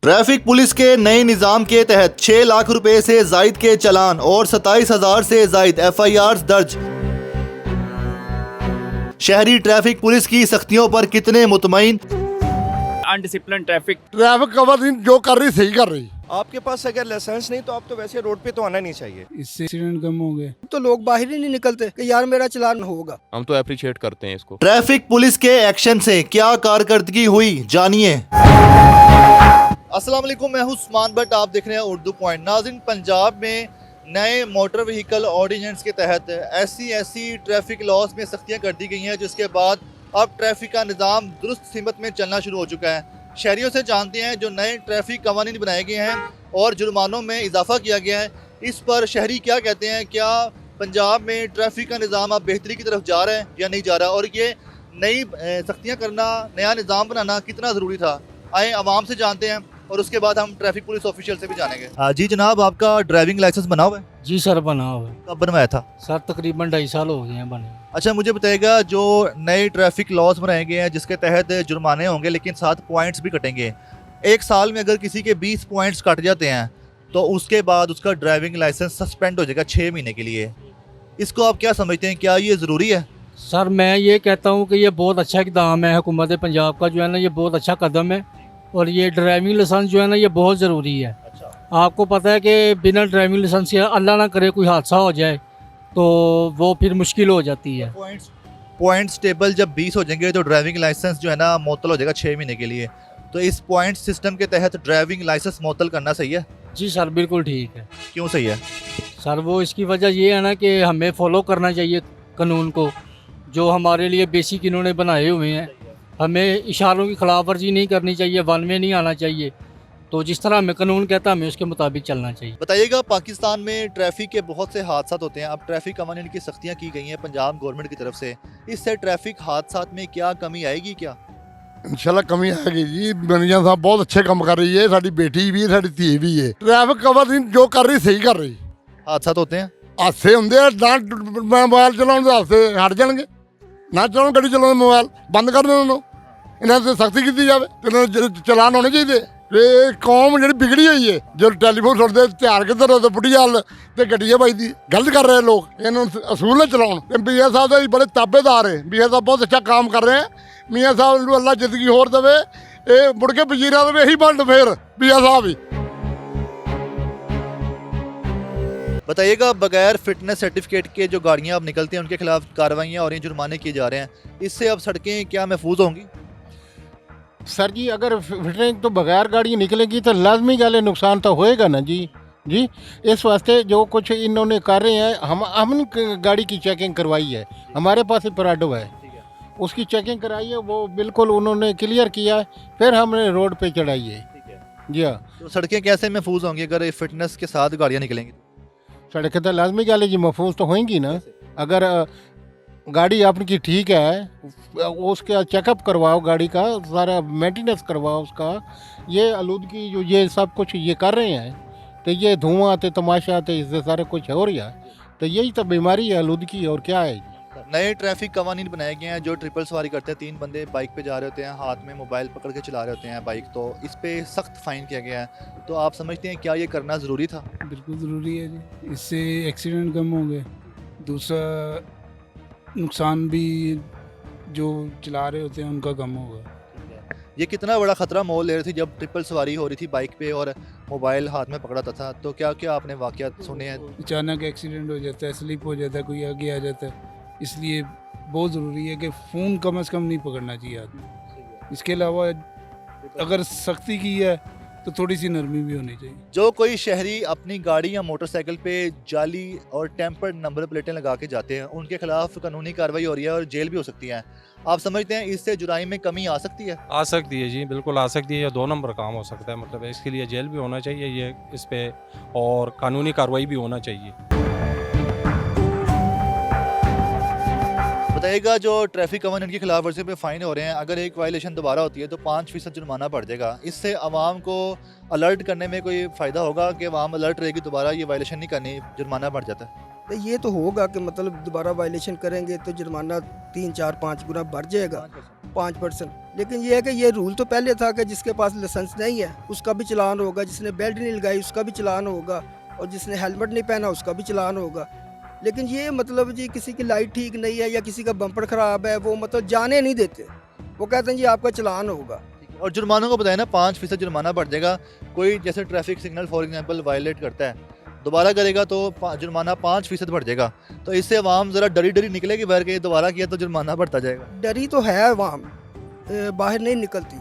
Traffic police के नए निजाम के तहत 6 लाख रुपए से जायद के चालान और 27,000 से जायद FIR दर्ज। शहरी ट्रैफिक पुलिस की सख्तियों पर कितने मुतमईन? अनडिसिप्लिन ट्रैफिक कवर जो कर रही सही कर रही। आपके पास अगर लाइसेंस नहीं तो आप तो वैसे रोड पे तो आना नहीं चाहिए। इससे एक्सीडेंट कम हो गए। तो लोग बाहर ही नहीं निकलते कि यार मेरा चालान होगा। हम तो अप्रिशिएट करते हैं इसको। ट्रैफिक पुलिस के एक्शन से क्या कारकर्दगी हुई, जानिए। अस्सलाम वालेकुम, मैं हूं उस्मान भट्ट, आप देख रहे हैं उर्दू पॉइंट। नाज़रीन, पंजाब में नए मोटर व्हीकल ऑर्डिनेंस के तहत ऐसी ट्रैफिक लॉस में सख्तियां कर दी गई हैं, जिसके बाद अब ट्रैफिक का निज़ाम दुरुस्त सिमत में चलना शुरू हो चुका है। शहरियों से जानते हैं जो नए ट्रैफिक कवानीन बनाए गए हैं और जुर्मानों में इजाफा किया गया है, इस पर शहरी क्या कहते हैं। क्या पंजाब में ट्रैफिक का निज़ाम अब बेहतरी की तरफ जा रहा है या नहीं जा रहा, और ये नई सख्तियाँ करना, नया निज़ाम बनाना कितना ज़रूरी था? आए आवाम से जानते हैं और उसके बाद हम ट्रैफिक पुलिस ऑफिशियल से भी जानेंगे। जी जनाब, आपका ड्राइविंग लाइसेंस बना हुआ है? जी सर, बना हुआ है। कब बनवाया था? सर तकरीबन 2.5 साल हो गए हैं बने। अच्छा, मुझे बताइएगा, जो नए ट्रैफिक लॉज बनाए गए हैं जिसके तहत जुर्माने होंगे लेकिन साथ पॉइंट्स भी कटेंगे, एक साल में अगर किसी के 20 पॉइंट्स कट जाते हैं तो उसके बाद उसका ड्राइविंग लाइसेंस सस्पेंड हो जाएगा 6 महीने के लिए। इसको आप क्या समझते हैं, क्या ये ज़रूरी है? सर मैं ये कहता हूँ कि ये बहुत अच्छा इक़दाम है हुकूमत पंजाब का, जो है ना ये बहुत अच्छा कदम है। और ये ड्राइविंग लाइसेंस जो है ना ये बहुत ज़रूरी है। आपको पता है कि बिना ड्राइविंग लाइसेंस के अल्लाह ना करे कोई हादसा हो जाए तो वो फिर मुश्किल हो जाती है। पॉइंट्स टेबल जब 20 हो जाएंगे तो ड्राइविंग लाइसेंस जो है ना मुअत्तल हो जाएगा 6 महीने के लिए। तो इस पॉइंट सिस्टम के तहत ड्राइविंग लाइसेंस मुअत्तल करना सही है? जी सर, बिल्कुल ठीक है। क्यों सही है? सर वो इसकी वजह ये है ना कि हमें फॉलो करना चाहिए कानून को, जो हमारे लिए बेसिक इन्होंने बनाए हुए हैं। हमें इशारों की खिलाफ वर्जी नहीं करनी चाहिए, वन में नहीं आना चाहिए। तो जिस तरह हमें कानून कहता है हमें उसके मुताबिक चलना चाहिए। बताइएगा, पाकिस्तान में ट्रैफिक के बहुत से हादसा होते हैं। अब ट्रैफिक कवानीन की सख्तियाँ की गई हैं पंजाब गवर्नमेंट की तरफ से, इससे ट्रैफिक हादसा में क्या कमी आएगी? क्या इंशाल्लाह कमी आएगी जी। मैनेजर साहब बहुत अच्छे काम कर रही है, साड़ी बेटी भी है, साड़ी धी भी है। ट्रैफिक कवर जो कर रही सही कर रही। हादसा तो होते हैं, हादसे होंगे, मोबाइल चलाने से हादसे हट जाएंगे। ना चलाओ गड्डी चलाओ, मोबाइल बंद कर देना, इन्होंने से सख्ती की जाए, चलान होने चाहिए। कौम जी बिगड़ी हुई है, जो टैलीफोन सुनते ध्यान किधर हो, बुढ़ी हाल तो गड्डियां बजदी गलत कर रहे लोग, इन्होंने असूल न चलाओ। मियाँ साहब बड़े ताबेदार है, मियाँ साहब बहुत अच्छा काम कर रहे हैं। मियाँ साहब अल्लाह जिंदगी होर देवे, ये मुड़ के वजीरा देवे, यही बंद फिर मियाँ साहब ही। बताइएगा, बगैर फिटनेस सर्टिफिकेट के जो गाड़ियाँ अब निकलती हैं उनके खिलाफ कार्रवाइयाँ और जुर्माने किए जा रहे हैं, इससे अब सड़कें क्या महफूज होंगी? सर जी, अगर फिटनेस तो बगैर गाड़ी निकलेगी तो लाजमी गाले नुकसान तो होएगा ना जी। इस वास्ते जो कुछ इन्होंने कर रहे हैं, हमने गाड़ी की चेकिंग करवाई है, हमारे पास ही पराडो है, उसकी चेकिंग कराई है, वो बिल्कुल उन्होंने क्लियर किया है, फिर हमने रोड पे चढ़ाई है। जी हाँ। तो सड़कें कैसे महफूज होंगी अगर फिटनेस के साथ गाड़ियाँ निकलेंगी? सड़कें तो लाजमी गाले जी महफूज तो होंगी ना। अगर गाड़ी आपकी ठीक है, उसका चेकअप करवाओ, गाड़ी का सारा मेंटेनेंस करवाओ उसका। ये आलूदगी जो ये सब कुछ ये कर रहे हैं, तो ये धुआं आते, तमाशा आते, इससे सारा कुछ हो रहा है। तो यही तो बीमारी है आलूदगी, और क्या है। नए ट्रैफिक कवानीन बनाए गए हैं, जो ट्रिपल सवारी करते हैं, 3 बंदे बाइक पे जा रहे होते हैं, हाथ में मोबाइल पकड़ के चला रहे होते हैं बाइक, तो इस पे सख्त फाइन किया गया है। तो आप समझते हैं क्या ये करना ज़रूरी था? बिल्कुल ज़रूरी है जी, इससे एक्सीडेंट कम हो गए। दूसरा नुकसान भी जो चला रहे होते हैं उनका कम होगा। ये कितना बड़ा ख़तरा मोल ले रही थी जब ट्रिपल सवारी हो रही थी बाइक पे और मोबाइल हाथ में पकड़ा था। तो क्या क्या आपने वाक़यात सुने हैं? अचानक एक्सीडेंट हो जाता है, स्लिप हो जाता है, कोई आगे आ जाता है। इसलिए बहुत ज़रूरी है कि फ़ोन कम से कम नहीं पकड़ना चाहिए आदमी। इसके अलावा अगर सख्ती की है तो थोड़ी सी नरमी भी होनी चाहिए। जो कोई शहरी अपनी गाड़ी या मोटरसाइकिल पे जाली और टेम्पर्ड नंबर प्लेटें लगा के जाते हैं, उनके खिलाफ कानूनी कार्रवाई हो रही है और जेल भी हो सकती है। आप समझते हैं इससे जुराइम में कमी आ सकती है? आ सकती है जी, बिल्कुल आ सकती है। ये 2 नंबर काम हो सकता है, मतलब इसके लिए जेल भी होना चाहिए ये इस पे, और कानूनी कार्रवाई भी होना चाहिए। बताइएगा, जो ट्रैफिक कवानीन की खिलाफ वर्जी पे फ़ाइन हो रहे हैं, अगर एक वायलेशन दोबारा होती है तो 5% जुर्माना बढ़ जाएगा। इससे आवाम को अलर्ट करने में कोई फ़ायदा होगा कि आवाम अलर्ट रहेगी, दोबारा ये वायलेशन नहीं करनी, जुर्माना बढ़ जाता है? तो ये तो होगा कि मतलब दोबारा वायलेशन करेंगे तो जुर्माना 3-4-5 गुना बढ़ जाएगा, 5%। लेकिन ये है कि ये रूल तो पहले था कि जिसके पास लाइसेंस नहीं है उसका भी चलान होगा, जिसने बेल्ट नहीं लगाई उसका भी चलान होगा, और जिसने हेलमेट नहीं पहना उसका भी चलान होगा। लेकिन ये मतलब जी किसी की लाइट ठीक नहीं है या किसी का बम्पर ख़राब है, वो मतलब जाने नहीं देते, वो कहते हैं जी आपका चलान होगा। और जुर्मानों को बताया ना 5% जुर्माना बढ़ जाएगा। कोई जैसे traffic signal for example violate करता है, दोबारा करेगा तो जुर्माना 5% बढ़ जाएगा। तो इससे आवाम ज़रा डरी डरी निकलेगी बाहर के, दोबारा किया तो जुर्माना बढ़ता जाएगा। डरी तो है आवाम, बाहर नहीं निकलती,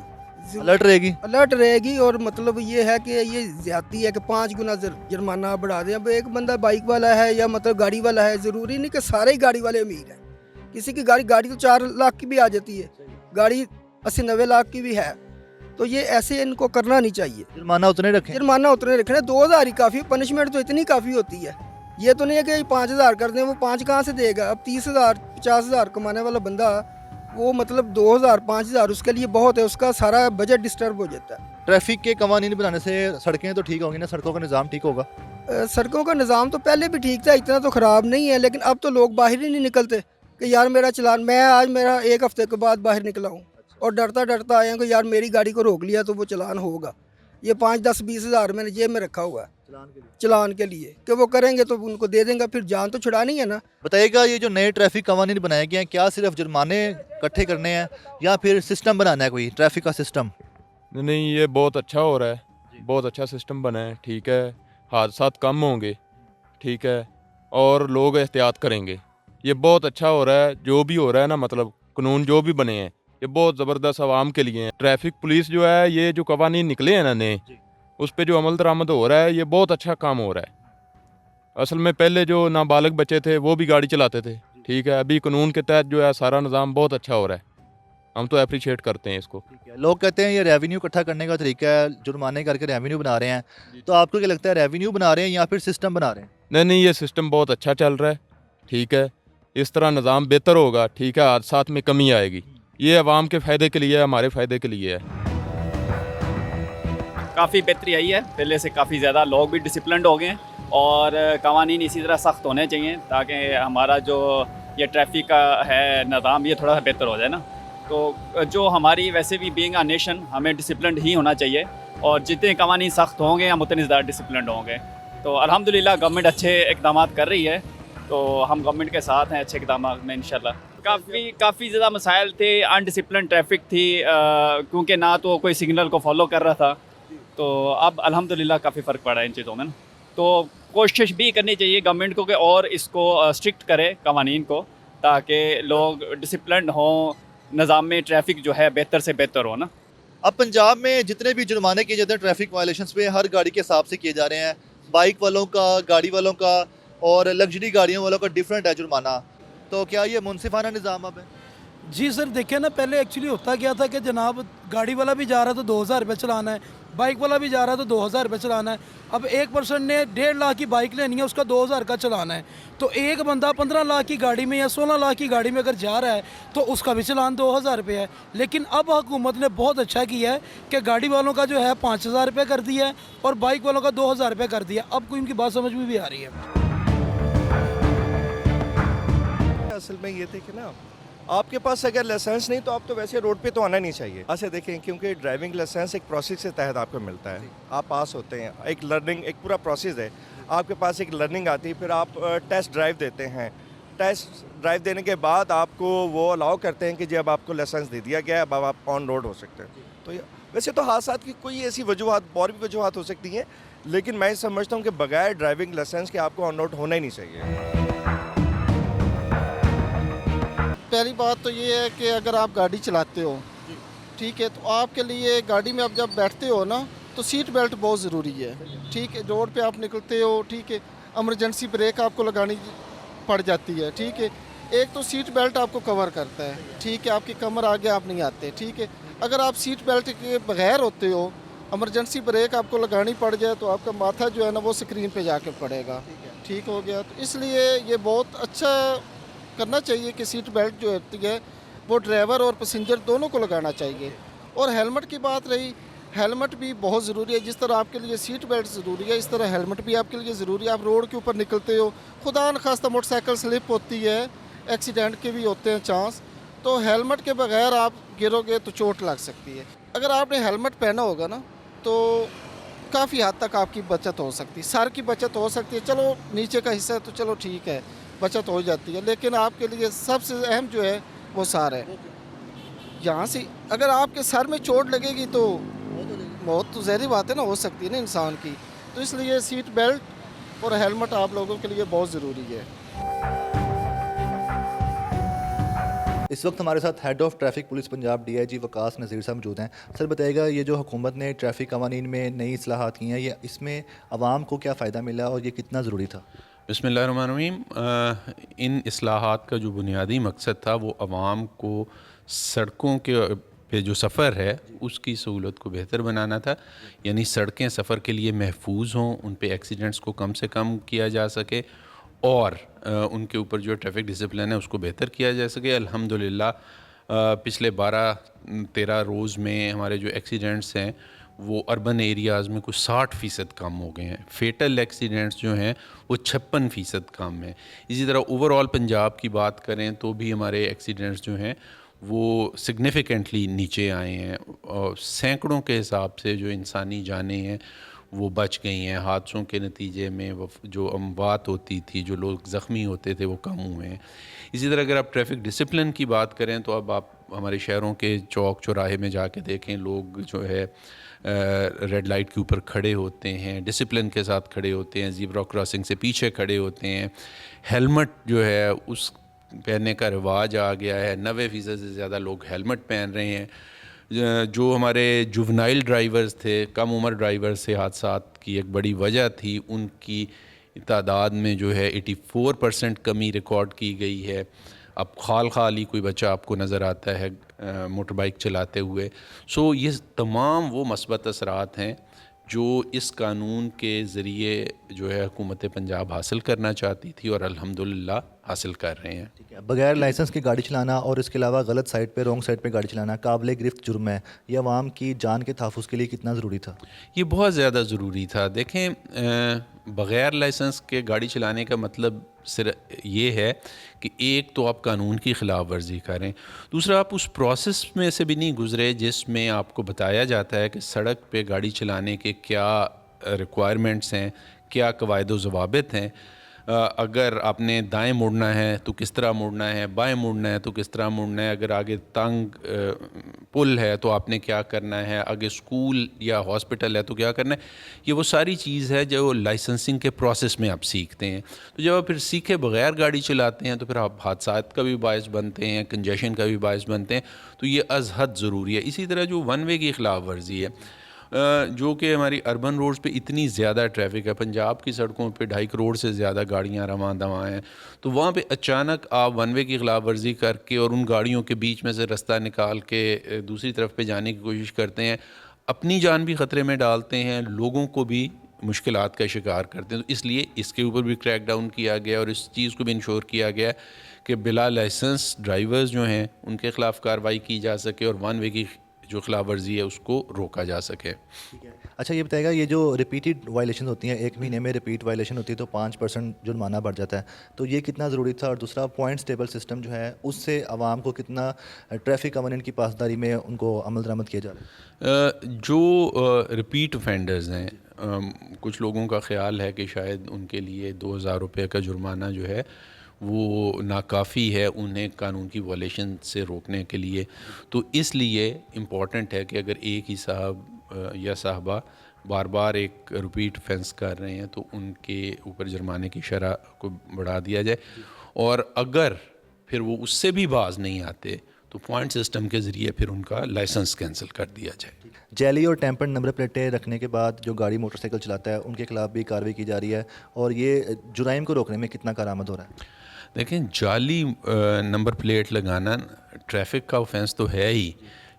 अलर्ट रहेगी। अलर्ट रहेगी। और मतलब ये है कि ये ज्यादती है कि 5 गुना जुर्माना बढ़ा दें। अब एक बंदा बाइक वाला है या मतलब गाड़ी वाला है, ज़रूरी नहीं कि सारे ही गाड़ी वाले अमीर हैं। किसी की गाड़ी तो 4 लाख की भी आ जाती है, गाड़ी 80-90 लाख की भी है। तो ये ऐसे इनको करना नहीं चाहिए। जुर्माना उतने रखें, जुर्माना उतने रखना, 2000 ही काफ़ी, पनिशमेंट तो इतनी काफ़ी होती है। ये तो नहीं है कि 5000 कर दें, वो 5 कहाँ से देगा। अब 30,000 50,000 कमाने वाला बंदा वो मतलब 2000 5000 उसके लिए बहुत है, उसका सारा बजट डिस्टर्ब हो जाता है। ट्रैफिक के कवानीन बनाने से सड़कें तो ठीक होंगी ना, सड़कों का निज़ाम ठीक होगा। सड़कों का निज़ाम तो पहले भी ठीक था, इतना तो ख़राब नहीं है। लेकिन अब तो लोग बाहर ही नहीं निकलते कि यार मेरा चलान, मैं आज मेरा 1 हफ्ते के बाद बाहर निकला हूँ और डरता डरता आया कि यार मेरी गाड़ी को रोक लिया तो वो चलान होगा। ये 5 10 20 हज़ार मैंने जेब में रखा हुआ है चलान के लिए कि वो करेंगे तो उनको दे देंगे, फिर जान तो छुड़ानी है ना। बताइएगा, ये जो नए ट्रैफिक कवानीन बनाए गए हैं, क्या सिर्फ जुर्माने इकट्ठे करने हैं या फिर सिस्टम बनाना है, कोई ट्रैफिक का सिस्टम? नहीं, ये बहुत अच्छा हो रहा है, बहुत अच्छा सिस्टम बना है, ठीक है। हादसात कम होंगे, ठीक है, और लोग एहतियात करेंगे। ये बहुत अच्छा हो रहा है, जो भी हो रहा है ना, मतलब कानून जो भी बने हैं ये बहुत ज़बरदस्त आवाम के लिए हैं। ट्रैफिक पुलिस जो है, ये जो कवानीन निकले हैं ना नए, उस पर जो अमल दरामद हो रहा है, ये बहुत अच्छा काम हो रहा है। असल में पहले जो नाबालिग बच्चे थे वो भी गाड़ी चलाते थे, ठीक है। अभी कानून के तहत जो है सारा निज़ाम बहुत अच्छा हो रहा है, हम तो अप्रिशिएट करते हैं इसको। लोग कहते हैं ये रेवेन्यू इकट्ठा करने का तरीका है, जुर्माने करके रेवेन्यू बना रहे हैं, तो आपको क्या लगता है, रेवेन्यू बना रहे हैं या फिर सिस्टम बना रहे हैं? नहीं, ये सिस्टम बहुत अच्छा चल रहा है, ठीक है। इस तरह निज़ाम बेहतर होगा, ठीक है, हादसात में कमी आएगी। ये आवाम के फ़ायदे के लिए है, हमारे फ़ायदे के लिए है। काफ़ी बेहतरी आई है, पहले से काफ़ी ज़्यादा लोग भी डिसिप्लिन्ड हो गए हैं और कवानीन इसी तरह सख्त होने चाहिए ताकि हमारा जो ये ट्रैफिक का है निज़ाम ये थोड़ा सा बेहतर हो जाए ना। तो जो हमारी वैसे भी बीइंग अ नेशन हमें डिसिप्लिन्ड ही होना चाहिए और जितने कवानीन सख्त होंगे हम उतने ज़्यादा डिसिप्लिन्ड होंगे। तो अल्हम्दुलिल्लाह गवर्नमेंट अच्छे इक़दाम कर रही है, तो हम गवर्नमेंट के साथ हैं अच्छे इक़दाम में इंशाल्लाह। काफ़ी ज़्यादा मसाइल थे, अनडिसिप्लिन ट्रैफिक थी क्योंकि ना तो कोई सिग्नल को फॉलो कर रहा था। तो अब अल्हम्दुलिल्लाह काफ़ी फ़र्क पड़ा है इन चीज़ों में ना। तो कोशिश भी करनी चाहिए गवर्नमेंट को कि और इसको स्ट्रिक्ट करे कवानीन को, ताकि लोग डिसिप्लिन हों, निज़ाम में ट्रैफिक जो है बेहतर से बेहतर हो ना। अब पंजाब में जितने भी जुर्माने किए जाते हैं ट्रैफिक वायलेशंस पे, हर गाड़ी के हिसाब से किए जा रहे हैं। बाइक वालों का, गाड़ी वालों का और लग्जरी गाड़ियों वालों का डिफरेंट है जुर्माना। तो क्या ये मुनसिफाना निज़ाम अब है? जी सर, देखिए ना, पहले एक्चुअली होता क्या था कि जनाब गाड़ी वाला भी जा रहा है तो 2000 रुपये चलाना है, बाइक वाला भी जा रहा है तो 2000 रुपये चलाना है। अब एक पर्सन ने 1.5 लाख की बाइक लेनी है, उसका 2000 का चलाना है। तो एक बंदा 15 लाख की गाड़ी में या 16 लाख की गाड़ी में अगर जा रहा है तो उसका भी चलान 2000 रुपये है। लेकिन अब हुकूमत ने बहुत अच्छा किया है कि गाड़ी वालों का जो है 5000 रुपये कर दिया है और बाइक वालों का 2000 रुपये कर दिया। अब कोई इनकी बात समझ में भी आ रही है। असल में ये थे कि ना, आपके पास अगर लाइसेंस नहीं तो आप तो वैसे रोड पे तो आना नहीं चाहिए। ऐसे देखें, क्योंकि ड्राइविंग लाइसेंस एक प्रोसेस के तहत आपको मिलता है, आप पास होते हैं, एक लर्निंग, एक पूरा प्रोसेस है। आपके पास एक लर्निंग आती है, फिर आप टेस्ट ड्राइव देते हैं। टेस्ट ड्राइव देने के बाद आपको वो अलाउ करते हैं कि जब आपको लाइसेंस दे दिया गया है, अब आप ऑन रोड हो सकते हैं। तो वैसे तो हादसात की कोई ऐसी वजूहत, और भी वजूहत हो सकती हैं, लेकिन मैं समझता हूँ कि बगैर ड्राइविंग लाइसेंस के आपको ऑन रोड होना ही नहीं चाहिए। पहली बात तो ये है कि अगर आप गाड़ी चलाते हो, ठीक है, तो आपके लिए गाड़ी में आप जब बैठते हो ना, तो सीट बेल्ट बहुत ज़रूरी है, ठीक है। रोड पे आप निकलते हो, ठीक है, इमरजेंसी ब्रेक आपको लगानी पड़ जाती है, ठीक है। एक तो सीट बेल्ट आपको कवर करता है, ठीक है, आपकी कमर आगे आप नहीं आते, ठीक है। अगर आप सीट बेल्ट के बगैर होते हो, इमरजेंसी ब्रेक आपको लगानी पड़ जाए तो आपका माथा जो है ना वो स्क्रीन पे जाके पड़ेगा, ठीक हो गया। तो इसलिए ये बहुत अच्छा करना चाहिए कि सीट बेल्ट जो होती है वो ड्राइवर और पैसेंजर दोनों को लगाना चाहिए। और हेलमेट की बात रही, हेलमेट भी बहुत ज़रूरी है। जिस तरह आपके लिए सीट बेल्ट ज़रूरी है, इस तरह हेलमेट भी आपके लिए ज़रूरी है। आप रोड के ऊपर निकलते हो, खुदा न खास्ता मोटरसाइकिल स्लिप होती है, एक्सीडेंट के भी होते हैं चांस, तो हेलमेट के बगैर आप गिरोगे तो चोट लग सकती है। अगर आपने हेलमेट पहना होगा ना तो काफ़ी हद तक आपकी बचत हो सकती है, सर की बचत हो सकती है। चलो नीचे का हिस्सा तो चलो ठीक है, बचत हो जाती है, लेकिन आपके लिए सबसे अहम जो है वो सर है। यहाँ से अगर आपके सर में चोट लगेगी तो बहुत तो ज़हरी बात है ना, हो सकती है ना इंसान की। तो इसलिए सीट बेल्ट और हेलमेट आप लोगों के लिए बहुत ज़रूरी है। इस वक्त हमारे साथ head of traffic police Punjab DIG Waqas Nazir साहब मौजूद हैं। सर बताइएगा, ये जो हुकूमत ने ट्रैफिक कवानीन में नई इस्लाहात की हैं, ये इसमें आवाम को क्या फ़ायदा मिला और ये कितना ज़रूरी था? बिस्मिल्लाहिर्रहमानिर्रहीम। इन इस्लाहात का जो बुनियादी मकसद था वो आवाम को सड़कों के पे जो सफ़र है उसकी सहूलत को बेहतर बनाना था। यानी सड़कें सफ़र के लिए महफूज हों, उन पे एक्सीडेंट्स को कम से कम किया जा सके और उनके ऊपर जो ट्रैफिक डिसिप्लिन है उसको बेहतर किया जा सके। अल्हम्दुलिल्लाह पिछले 12-13 रोज़ में हमारे जो एक्सीडेंट्स हैं वो अर्बन एरियाज़ में कुछ 60% कम हो गए हैं। फेटल एक्सीडेंट्स जो हैं वो 56% कम है। इसी तरह ओवरऑल पंजाब की बात करें तो भी हमारे एक्सीडेंट्स जो हैं वो सिग्निफिकेंटली नीचे आए हैं और सैकड़ों के हिसाब से जो इंसानी जानें हैं वो बच गई हैं। हादसों के नतीजे में जो अमवात होती थी, जो लोग ज़ख्मी होते थे, वो कम हुए हैं। इसी तरह अगर आप ट्रैफिक डिसिप्लिन की बात करें तो अब आप हमारे शहरों के चौक चौराहे में जाके देखें, लोग जो है रेड लाइट के ऊपर खड़े होते हैं, डिसिप्लिन के साथ खड़े होते हैं, ज़ीब्रा क्रॉसिंग से पीछे खड़े होते हैं। हेलमेट जो है उस पहनने का रिवाज आ गया है, 90% से ज़्यादा लोग हेलमेट पहन रहे हैं। जो हमारे जुवनाइल ड्राइवर्स थे, कम उम्र ड्राइवर्स से हादसात की एक बड़ी वजह थी, उनकी तादाद में जो है 84% कमी रिकॉर्ड की गई है। अब खाल खाली कोई बच्चा आपको नज़र आता है मोटर बाइक चलाते हुए। सो ये तमाम वो मस्बत असरात हैं जो इस कानून के ज़रिए जो है हुकूमत पंजाब हासिल करना चाहती थी और अल्हम्दुलिल्लाह हासिल कर रहे हैं। ठीक है, बगैर लाइसेंस की गाड़ी चलाना और इसके अलावा गलत साइड पे, रॉन्ग साइड पे गाड़ी चलाना काबिल गिरफ्त जुर्म है। ये आवाम की जान के तहफ़्फ़ुज़ के लिए कितना ज़रूरी था? ये बहुत ज़्यादा ज़रूरी था। देखें, बग़ैर लाइसेंस के गाड़ी चलाने का मतलब सिर्फ ये है कि एक तो आप कानून की ख़िलाफ़ वर्जी करें, दूसरा आप उस प्रोसेस में से भी नहीं गुज़रे जिसमें आपको बताया जाता है कि सड़क पे गाड़ी चलाने के क्या रिक्वायरमेंट्स हैं, क्या कवायद व ज़वाबित हैं। अगर आपने दाएं मुड़ना है तो किस तरह मुड़ना है, बाएं मुड़ना है तो किस तरह मुड़ना है, अगर आगे तंग पुल है तो आपने क्या करना है, आगे स्कूल या हॉस्पिटल है तो क्या करना है। ये वो सारी चीज़ है जो लाइसेंसिंग के प्रोसेस में आप सीखते हैं। तो जब आप फिर सीखे बगैर गाड़ी चलाते हैं तो फिर आप हादसात का भी बायस बनते हैं, कंजेशन का भी बायस बनते हैं। तो ये अज़ हद ज़रूरी है। इसी तरह जो वन वे की ख़िलाफ़ वर्जी है, जो कि हमारी अर्बन रोड्स पे इतनी ज़्यादा ट्रैफिक है, पंजाब की सड़कों पे 2.5 करोड़ से ज़्यादा गाड़ियाँ रवां दवां हैं, तो वहाँ पे अचानक आप वन वे की ख़िलाफ़ वर्जी करके और उन गाड़ियों के बीच में से रास्ता निकाल के दूसरी तरफ पे जाने की कोशिश करते हैं, अपनी जान भी ख़तरे में डालते हैं, लोगों को भी मुश्किलात का शिकार करते हैं। तो इसलिए इसके ऊपर भी क्रैक डाउन किया गया और इस चीज़ को भी इंश्योर किया गया कि बिला लाइसेंस ड्राइवर्स जो हैं उनके ख़िलाफ़ कार्रवाई की जा सके और वन वे की जो खिलाफ वर्जी है उसको रोका जा सके। ठीक है, अच्छा ये बताएगा, ये जो रिपीटेड वायलेशन होती हैं, एक महीने में रिपीट वायलेशन होती है तो 5% जुर्माना बढ़ जाता है, तो ये कितना ज़रूरी था? और दूसरा पॉइंट्स टेबल सिस्टम जो है उससे आवाम को कितना ट्रैफिक कवानीन की पासदारी में उनको अमल दरामद किया जा रहा है? जो रिपीट ऑफेंडर्स हैं, कुछ लोगों का ख्याल है कि शायद उनके लिए 2000 रुपये का जुर्माना जो है वो नाकाफ़ी है उन्हें कानून की वायलेशन से रोकने के लिए। तो इसलिए इम्पॉर्टेंट है कि अगर एक ही साहब या साहबा बार बार एक रिपीट ऑफेंस कर रहे हैं तो उनके ऊपर जुर्माने की शरह को बढ़ा दिया जाए, और अगर फिर वो उससे भी बाज नहीं आते तो पॉइंट सिस्टम के ज़रिए फिर उनका लाइसेंस कैंसिल कर दिया जाए। जैली और टेम्पर्ड नंबर प्लेटें रखने के बाद जो गाड़ी मोटरसाइकिल चलाता है उनके खिलाफ भी कार्रवाई की जा रही है, और ये जुराइम को रोकने में कितना कारआमद हो रहा है? देखें, जाली नंबर प्लेट लगाना ट्रैफिक का ऑफेंस तो है ही,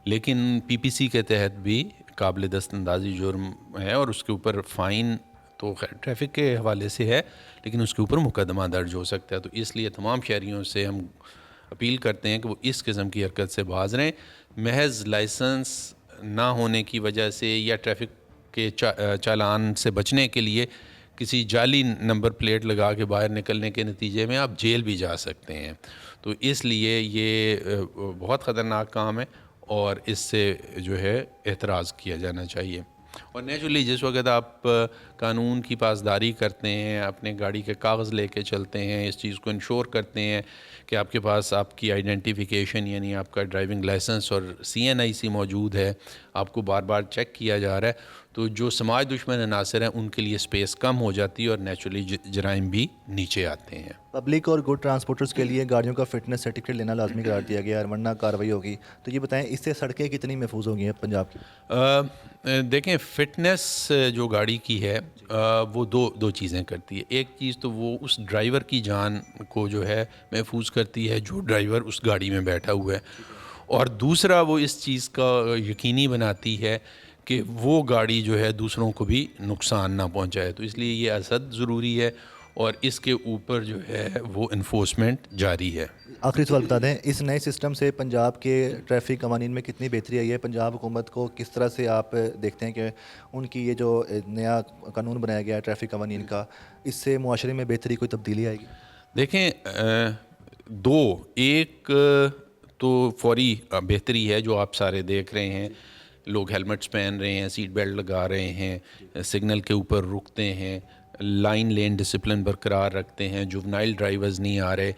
लेकिन पीपीसी के तहत भी काबिल दस्तअंदाजी जुर्म है और उसके ऊपर फ़ाइन तो ट्रैफिक के हवाले से है लेकिन उसके ऊपर मुकदमा दर्ज हो सकता है। तो इसलिए तमाम शहरियों से हम अपील करते हैं कि वो इस किस्म की हरकत से बाज रहें। महज लाइसेंस ना होने की वजह से या ट्रैफिक के चालान से बचने के लिए किसी जाली नंबर प्लेट लगा के बाहर निकलने के नतीजे में आप जेल भी जा सकते हैं। तो इसलिए ये बहुत ख़तरनाक काम है और इससे जो है एतराज़ किया जाना चाहिए। और नेचुरली जिस वक्त आप कानून की पासदारी करते हैं, अपने गाड़ी के कागज़ लेके चलते हैं, इस चीज़ को इंश्योर करते हैं कि आपके पास आपकी आइडेंटिफिकेशन यानी आपका ड्राइविंग लाइसेंस और CNIC मौजूद है, आपको बार बार चेक किया जा रहा है, तो जो समाज दुश्मन अनासर हैं उनके लिए स्पेस कम हो जाती है और नेचुरली जराइम भी नीचे आते हैं। पब्लिक और गुड ट्रांसपोर्टर्स के लिए गाड़ियों का फिटनेस सर्टिफिकेट लेना लाजमी करार दिया गया है, वरना कार्रवाई होगी। तो ये बताएं, इससे सड़कें कितनी महफूज होंगी पंजाब की? देखें, फ़िटनेस जो गाड़ी की है वो दो चीज़ें करती है। एक चीज़ तो वो उस ड्राइवर की जान को जो है महफूज करती है जो ड्राइवर उस गाड़ी में बैठा हुआ है, और दूसरा वो इस चीज़ का यकीनी बनाती है कि वो गाड़ी जो है दूसरों को भी नुकसान ना पहुंचाए। तो इसलिए ये असद ज़रूरी है और इसके ऊपर जो है वो इन्फोर्समेंट जारी है। आखिरी सवाल बता दें, इस नए सिस्टम से पंजाब के ट्रैफिक कवानीन में कितनी बेहतरी आई है? पंजाब हुकूमत को किस तरह से आप देखते हैं कि उनकी ये जो नया कानून बनाया गया है ट्रैफिक कवानीन का, इससे मुआशरे में बेहतरी, कोई तब्दीली आएगी? देखें, एक तो फौरी बेहतरी है जो आप सारे देख रहे हैं, लोग हेलमेट्स पहन रहे हैं, सीट बेल्ट लगा रहे हैं, सिग्नल के ऊपर रुकते हैं, लाइन लेन डिसिप्लिन बरकरार रखते हैं, जुवनाइल ड्राइवर्स नहीं आ रहे।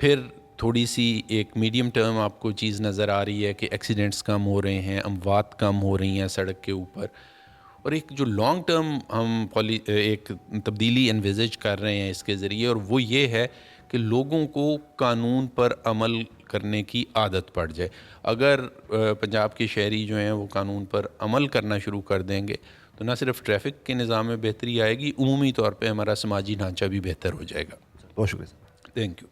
फिर थोड़ी सी एक मीडियम टर्म आपको चीज़ नज़र आ रही है कि एक्सीडेंट्स कम हो रहे हैं, अमवात कम हो रही हैं सड़क के ऊपर। और एक जो लॉन्ग टर्म हम एक तब्दीली एनविज़ेज कर रहे हैं इसके ज़रिए, और वो ये है कि लोगों को कानून पर अमल करने की आदत पड़ जाए। अगर पंजाब के शहरी जो हैं वो कानून पर अमल करना शुरू कर देंगे तो न सिर्फ ट्रैफिक के निज़ाम में बेहतरी आएगी, उमूमी तौर पे हमारा समाजी ढांचा भी बेहतर हो जाएगा। बहुत शुक्रिया। Thank you.